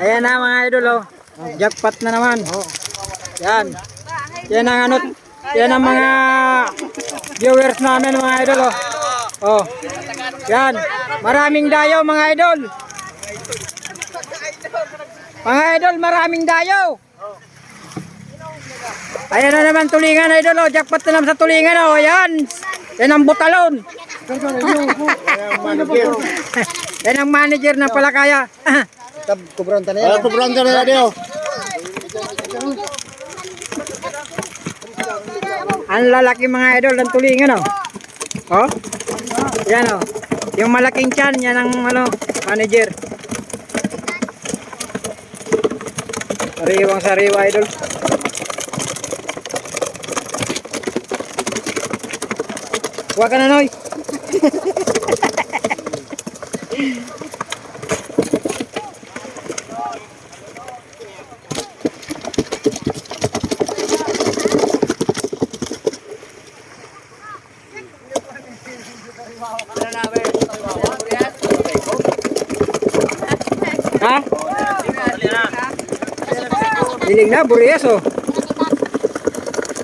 Ayan na mga idol, oh. Jackpot na naman. Yan. Yan ang ano, yan ang mga viewers namin mga idol, oh. Oh. Yan. Maraming dayo mga idol. Mga idol, maraming dayo. Ayan na naman tulingan idol, oh. Jackpot na naman sa tulingan, oh. Yan. Yan ang butalon. Yan ang manager ng Palakaya. Kubron tanay. Kubron tanay dio. Ang lalaki mga idol ng tulingan, oh. Oh. Yan, oh. Yung malaking tiyan, yan ang ano, manager. Sariwang sariwa idol. Huwag ka na, Noy. Ha? Dilig na, Burias, oh.